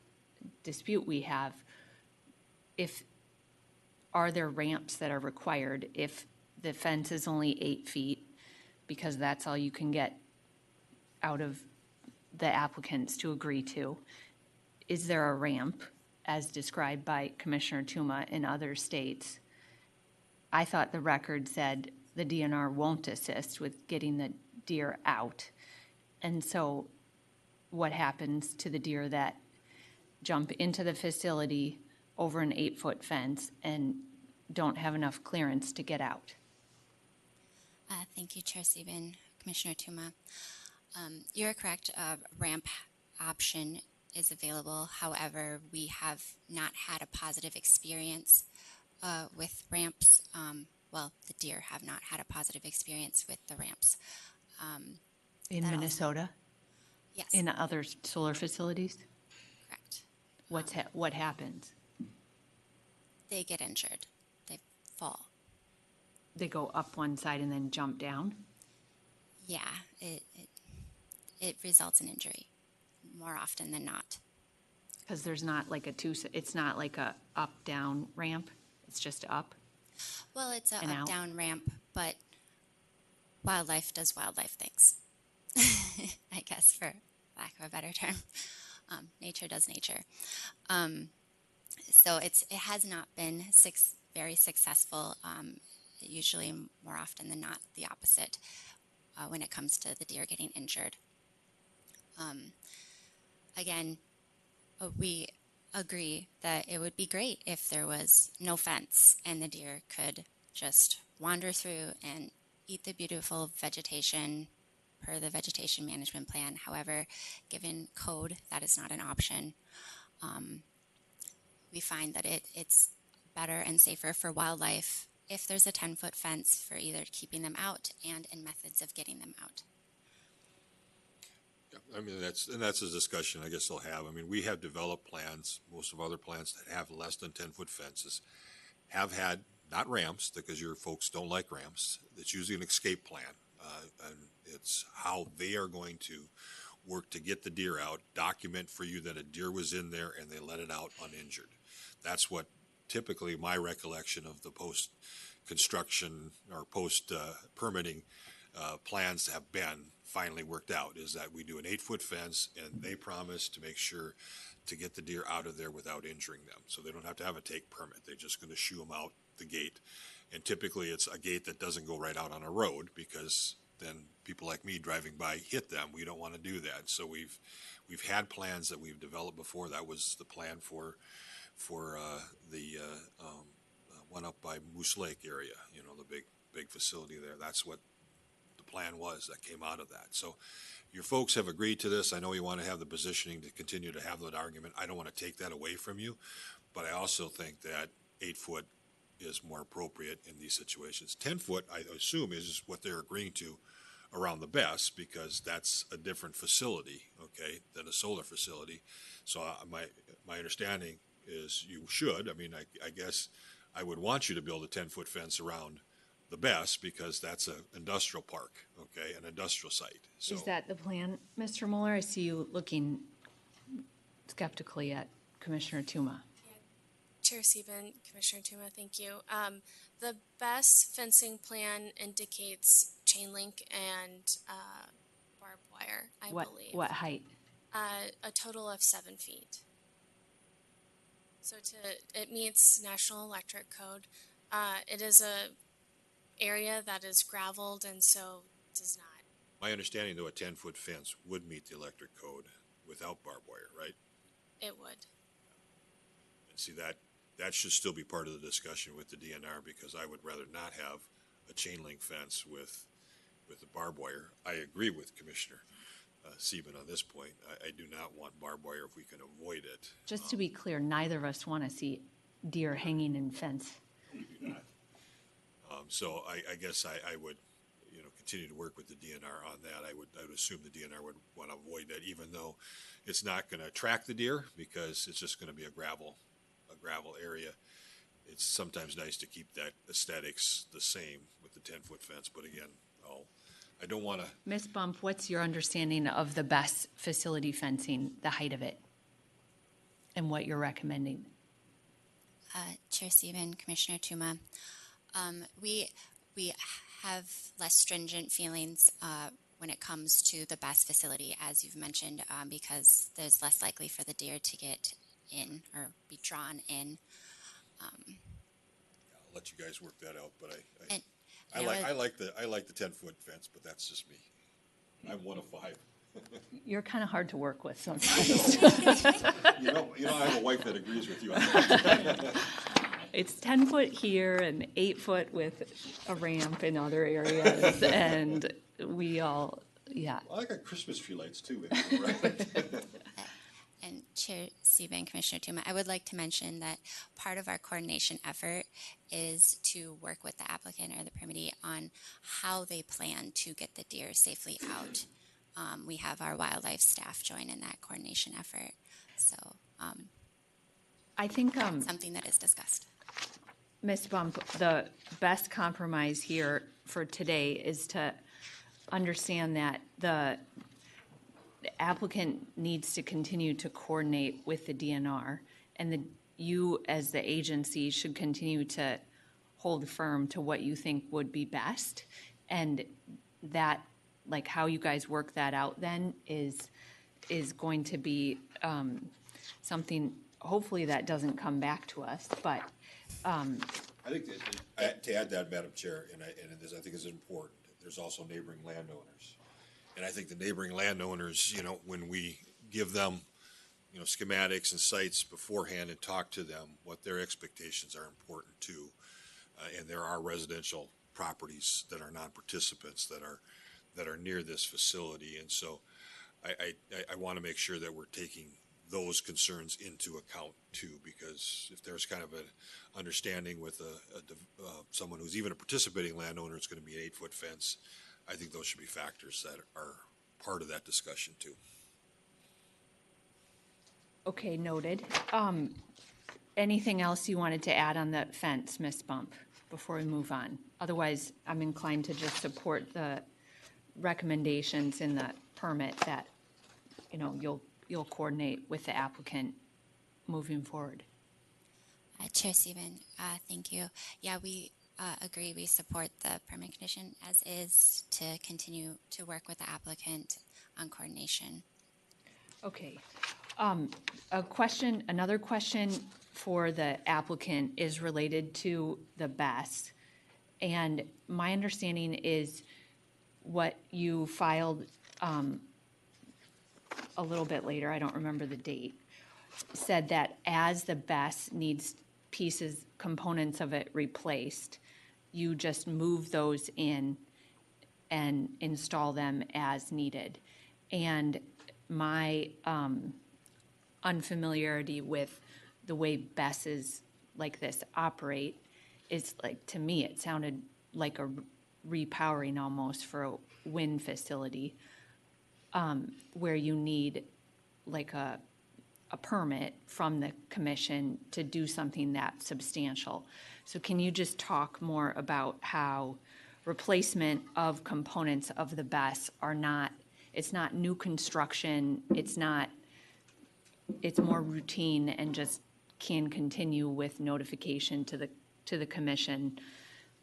dispute we have, are there ramps that are required if the fence is only 8 feet, because that's all you can get out of the applicants to agree to. Is there a ramp as described by Commissioner Tuma in other states? I thought the record said the DNR won't assist with getting the deer out. And so what happens to the deer that jump into the facility over an 8-foot fence and don't have enough clearance to get out? Thank you, Chair Sieben, Commissioner Tuma. You're correct. A ramp option is available. However, we have not had a positive experience with ramps. Well, the deer have not had a positive experience with the ramps. In Minnesota? Yes. In other solar facilities? Correct. What happens? They get injured. They fall. They go up one side and then jump down? Yeah, it results in injury more often than not. Because there's not like it's not like a up-down ramp, it's just up? Well, it's And a out. up-down ramp, but wildlife does wildlife things. I guess, for lack of a better term. Nature does nature. So it has not been very successful. Usually, more often than not, the opposite when it comes to the deer getting injured. Again, we agree that it would be great if there was no fence and the deer could just wander through and eat the beautiful vegetation per the vegetation management plan. However, given code, that is not an option. We find that it's better and safer for wildlife if there's a 10-foot fence for either keeping them out and in methods of getting them out. Yeah, I mean, that's a discussion I guess they'll have. I mean, we have developed plans, most of other plans that have less than 10-foot fences, have had, not ramps, because your folks don't like ramps. It's usually an escape plan. And it's how they are going to work to get the deer out, document for you that a deer was in there and they let it out uninjured. That's what typically my recollection of the post-construction or post-permitting plans have been finally worked out, is that we do an 8-foot fence and they promise to make sure to get the deer out of there without injuring them. So they don't have to have a take permit. They're just going to shoo them out the gate. And typically it's a gate that doesn't go right out on a road, because then people like me driving by hit them. We don't want to do that. So we've had plans that we've developed before. That was the plan for the one up by Moose Lake area, you know, the big facility there. That's what the plan was that came out of that. So your folks have agreed to this. I know you want to have the positioning to continue to have that argument. I don't want to take that away from you, but I also think that 8-foot is more appropriate in these situations. 10-foot, I assume, is what they're agreeing to around the best, because that's a different facility, okay, than a solar facility. So my understanding is you should. I mean, I guess I would want you to build a 10-foot fence around the best, because that's an industrial park, okay, an industrial site. So, Is that the plan, Mr. Mueller? I see you looking skeptically at Commissioner Tuma. Chair Sieben, Commissioner Tuma, thank you. The best fencing plan indicates chain link and barbed wire, I believe. What height? A total of 7 feet. So it meets National Electric Code. It is a area that is graveled and so does not. my understanding, though, a 10-foot fence would meet the electric code without barbed wire, right? It would. And see, that should still be part of the discussion with the DNR, because I would rather not have a chain link fence with the barbed wire. I agree with Commissioner Sieben on this point. I do not want barbed wire if we can avoid it. Just to be clear, neither of us want to see deer hanging in fence. We do not. So I guess I would, continue to work with the DNR on that. I would assume the DNR would want to avoid that, even though it's not going to attract the deer, because it's just going to be a gravel area. It's sometimes nice to keep that aesthetics the same with the 10-foot fence, but again, I don't want to. Ms. Bump, what's your understanding of the best facility fencing, the height of it, and what you're recommending? Chair Sieben, Commissioner Tuma, we have less stringent feelings when it comes to the best facility, as you've mentioned, because there's less likely for the deer to get in or be drawn in. I'll let you guys work that out, but And I like the 10-foot fence, but that's just me. I'm one of 5. You're kind of hard to work with sometimes. You know, I have a wife that agrees with you on that. It's 10 foot here and 8 foot with a ramp in other areas, and we all, yeah. Well, I got Christmas tree lights too, right? And Chair Siba and Commissioner Tuma, I would like to mention that part of our coordination effort is to work with the applicant or the permittee on how they plan to get the deer safely out. We have our wildlife staff join in that coordination effort. So I think that's something that is discussed. Ms. Bump, the best compromise here for today is to understand that the applicant needs to continue to coordinate with the DNR, and you as the agency should continue to hold firm to what you think would be best, and that, like, how you guys work that out then is going to be something, hopefully that doesn't come back to us, but I think to add that, Madam Chair, and this I think is important, there's also neighboring landowners. And I think the neighboring landowners, you know, when we give them, you know, schematics and sites beforehand and talk to them, what their expectations are important too. And there are residential properties that are non-participants that are near this facility. And so I want to make sure that we're taking those concerns into account too, because if there's kind of an understanding with someone who's even a participating landowner, it's going to be an 8-foot fence. I think those should be factors that are part of that discussion too. okay, noted. Anything else you wanted to add on the fence, Ms. Bump, before we move on? Otherwise, I'm inclined to just support the recommendations in the permit that, you know, you'll coordinate with the applicant moving forward. Chair Stephen, thank you. Yeah, we agree. We support the permit condition as is to continue to work with the applicant on coordination. Okay. Another question for the applicant is related to the BES. And my understanding is what you filed a little bit later, I don't remember the date, said that as the BES needs pieces, components of it replaced, you just move those in and install them as needed. And my unfamiliarity with the way BESs like this operate is, like, to me, it sounded like a repowering almost for a wind facility, where you need like a permit from the commission to do something that substantial. So can you just talk more about how replacement of components of the BES are not, it's not new construction, it's more routine and just can continue with notification to the commission,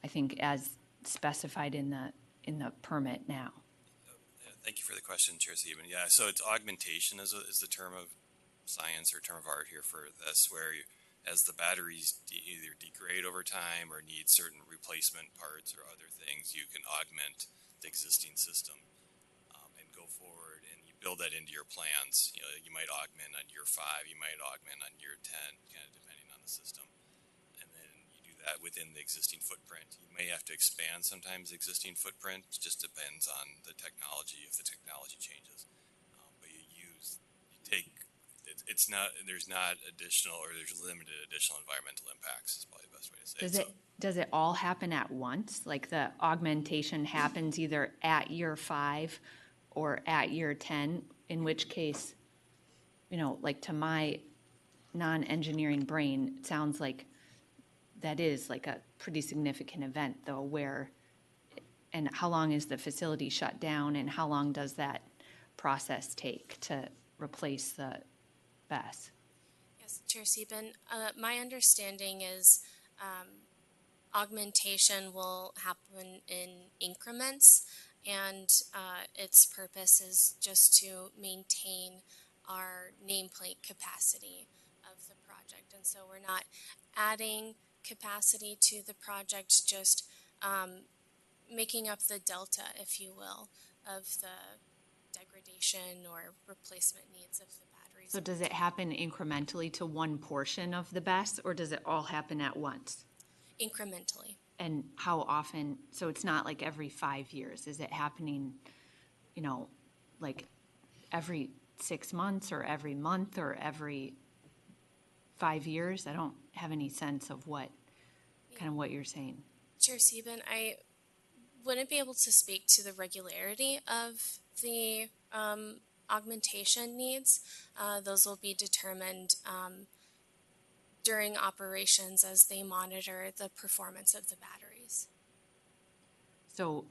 I think, as specified in the permit now? Thank you for the question, Chair Stephen. Yeah, so it's augmentation is the term of science or term of art here for this, where as the batteries either degrade over time or need certain replacement parts or other things, you can augment the existing system and go forward, and you build that into your plans. You know, you might augment on year 5, you might augment on year 10, kind of depending on the system. And then you do that within the existing footprint. You may have to expand sometimes the existing footprint. It just depends on the technology, if the technology changes. But there's not additional, or there's limited additional environmental impacts is probably the best way to say it. Does it all happen at once? Like the augmentation happens either at year 5 or at year 10, in which case, you know, like to my non-engineering brain, it sounds like that is like a pretty significant event though, where, and how long is the facility shut down and how long does that process take to replace the BES? Yes, Chair Sieben, my understanding is augmentation will happen in increments, and its purpose is just to maintain our nameplate capacity of the project. And so we're not adding capacity to the project, just making up the delta, if you will, of the degradation or replacement needs of the batteries. So does it happen incrementally to one portion of the BESS, or does it all happen at once? Incrementally. And how often? So it's not like every 5 years. Is it happening, like every 6 months or every month or every 5 years? I don't have any sense of what you're saying. Chair Sieben, I wouldn't be able to speak to the regularity of the augmentation needs. Those will be determined during operations as they monitor the performance of the batteries. So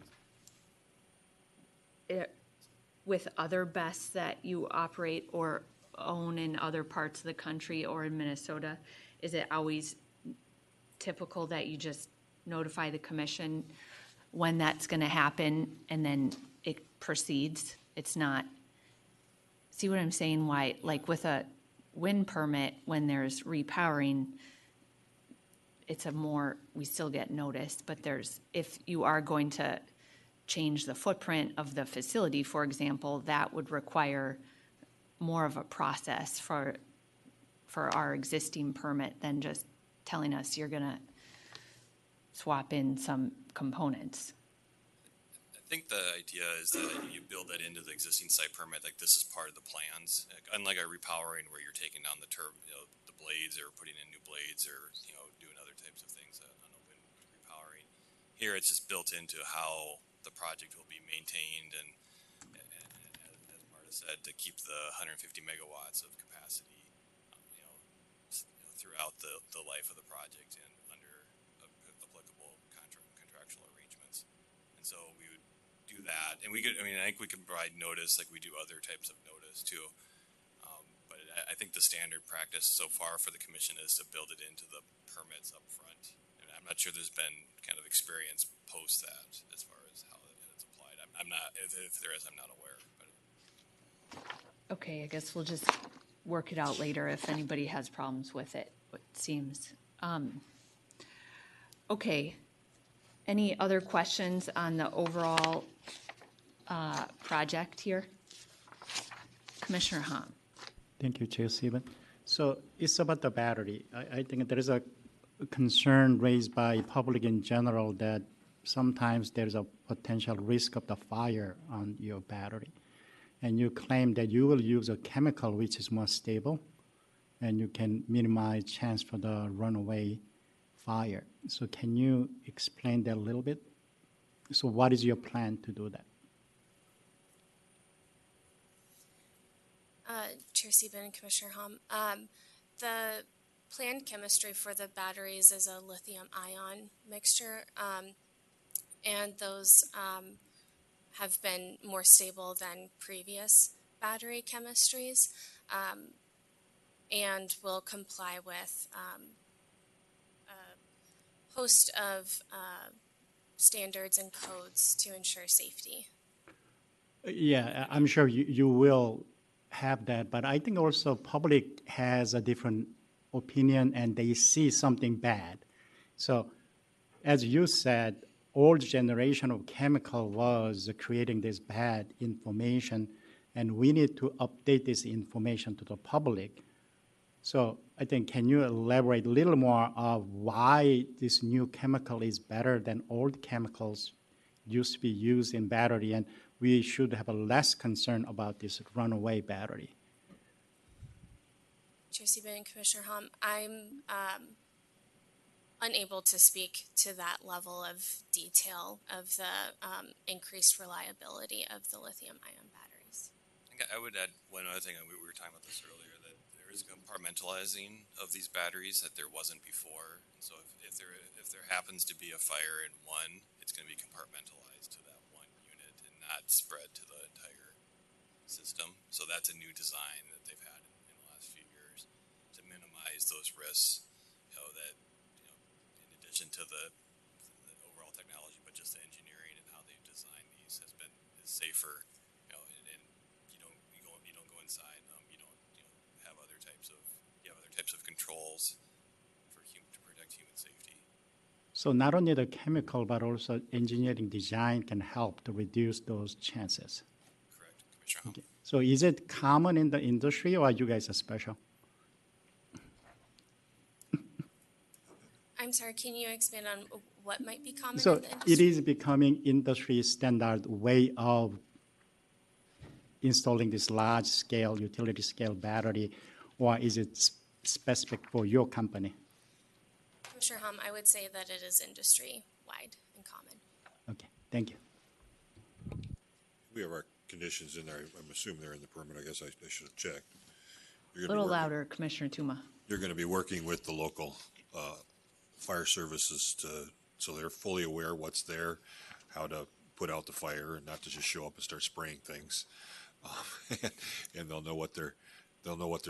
with other BESS that you operate or own in other parts of the country or in Minnesota, is it always typical that you just notify the commission when that's going to happen and then it proceeds? It's not, see what I'm saying? Why, like with a wind permit, when there's repowering, it's we still get noticed, but if you are going to change the footprint of the facility, for example, that would require more of a process for our existing permit than just telling us you're going to swap in some components. I think the idea is that you build that into the existing site permit, like this is part of the plans. Unlike a repowering where you're taking down the the blades or putting in new blades or doing other types of things on a wind repowering. Here it's just built into how the project will be maintained and as Marta said, to keep the 150 megawatts of capacity throughout the life of the project and under applicable contractual arrangements. And so we would do that, and I think we can provide notice like we do other types of notice too. But I think the standard practice so far for the commission is to build it into the permits up front. And I'm not sure there's been kind of experience post that as far as how it's applied. I'm not, if there is, I'm not aware. But. Okay, I guess we'll just work it out later if anybody has problems with it, it seems. Okay. Any other questions on the overall project here? Commissioner Hahn. Thank you, Chair Sieben. So it's about the battery. I think there is a concern raised by public in general that sometimes there's a potential risk of the fire on your battery. And you claim that you will use a chemical which is more stable and you can minimize chance for the runaway fire. So can you explain that a little bit? So what is your plan to do that? Chair Sieben and Commissioner Hom, the planned chemistry for the batteries is a lithium-ion mixture, and those have been more stable than previous battery chemistries, and will comply with a host of standards and codes to ensure safety. Yeah, I'm sure you will have that, but I think also public has a different opinion and they see something bad. So as you said, old generation of chemical was creating this bad information, and we need to update this information to the public. So I think, can you elaborate a little more of why this new chemical is better than old chemicals used to be used in battery, and we should have a less concern about this runaway battery? Chair Sieben and Commissioner Hom, I'm unable to speak to that level of detail of the increased reliability of the lithium-ion batteries. I would add one other thing. We were talking about this earlier, that there is compartmentalizing of these batteries that there wasn't before. And so if there happens to be a fire in one, it's going to be compartmentalized to that one unit and not spread to the entire system. So that's a new design that they've had in the last few years to minimize those risks. In addition to the overall technology, but just the engineering and how they've designed these has been safer, and you don't go inside. You don't have other types of controls to protect human safety. So not only the chemical, but also engineering design can help to reduce those chances. Correct, Commissioner Hom. Okay. So is it common in the industry, or you guys are special? I'm sorry, can you expand on what might be common So in the industry? it is becoming industry standard way of installing this large scale, utility scale battery, or is it specific for your company? Commissioner Hom, I would say that it is industry-wide and common. Okay, thank you. We have our conditions in there. I'm assuming they're in the permit. I guess I should have checked. A little louder, Commissioner Tuma. You're going to be working with the local fire services so they're fully aware what's there, how to put out the fire, and not to just show up and start spraying things. And they'll know what they're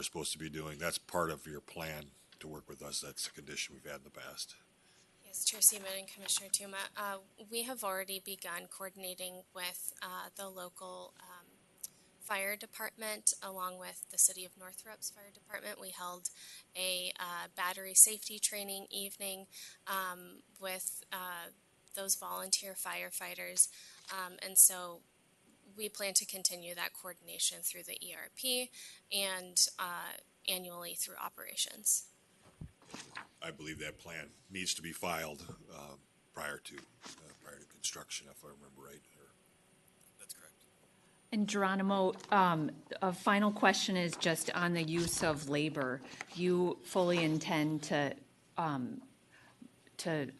supposed to be doing. That's part of your plan to work with us. That's a condition we've had in the past. Yes, Chair Seaman and Commissioner Tuma, we have already begun coordinating with the local fire department along with the City of Northrop's fire department. We held a battery safety training evening with those volunteer firefighters, and so we plan to continue that coordination through the ERP and annually through operations. I believe that plan needs to be filed prior to construction, if I remember right. That's correct. And Geronimo, a final question is just on the use of labor. You fully intend to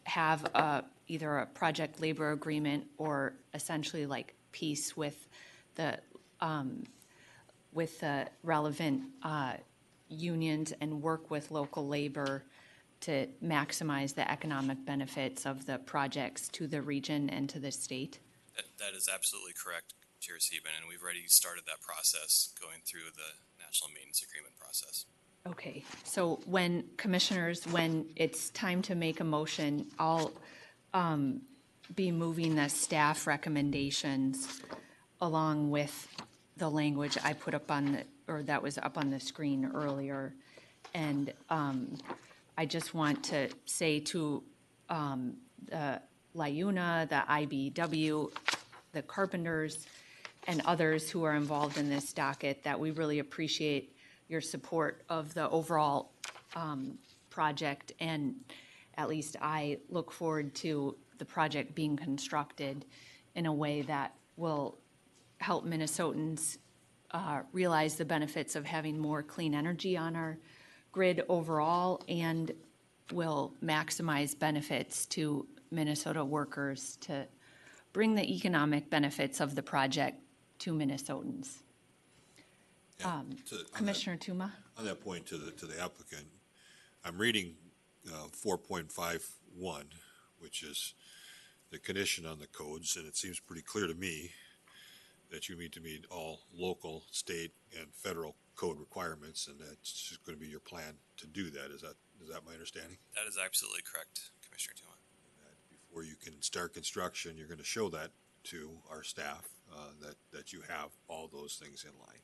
have either a project labor agreement or essentially like peace with the relevant unions and work with local labor to maximize the economic benefits of the projects to the region and to the state? That is absolutely correct, Chair Seaman, and we've already started that process going through the National Maintenance Agreement process. Okay, so when it's time to make a motion, I'll be moving the staff recommendations along with the language I put up that was up on the screen earlier. And I just want to say to the LIUNA, the IBW, the carpenters, and others who are involved in this docket that we really appreciate your support of the overall project, and at least I look forward to the project being constructed in a way that will help Minnesotans realize the benefits of having more clean energy on our grid overall, and will maximize benefits to Minnesota workers to bring the economic benefits of the project to Minnesotans. Commissioner Tuma? On that point to the applicant, I'm reading 4.51, which is the condition on the codes, and it seems pretty clear to me that you need to meet all local, state, and federal code requirements, and that's just going to be your plan to do that. Is that my understanding? That is absolutely correct, Commissioner Tuma. Before you can start construction, you're going to show that to our staff, that you have all those things in line.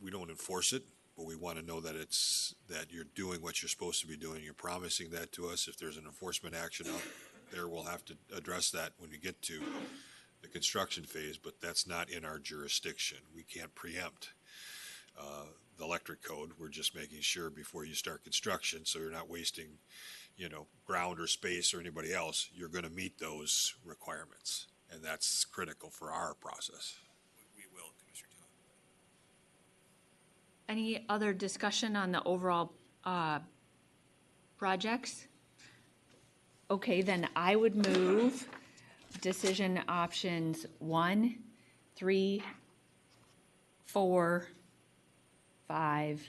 We don't enforce it, but we want to know that that you're doing what you're supposed to be doing. You're promising that to us. If there's an enforcement action out there, we'll have to address that when we get to the construction phase, but that's not in our jurisdiction. We can't preempt the electric code. We're just making sure before you start construction, so you're not wasting, ground or space or anybody else, you're going to meet those requirements. And that's critical for our process. We will, Commissioner Tuma. Any other discussion on the overall projects? Okay, then I would move decision options 1, 3, 4, 5,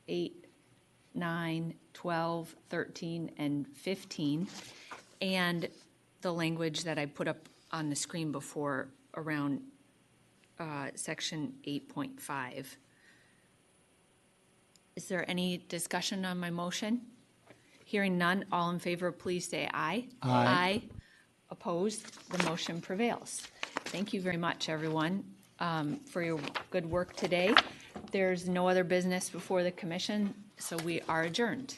8, 9, 12, 13, and 15, and the language that I put up on the screen before around section 8.5. Is there any discussion on my motion? Hearing none, all in favor, please say aye. Aye. Opposed? The motion prevails. Thank you very much, everyone, for your good work today. There's no other business before the commission, so we are adjourned.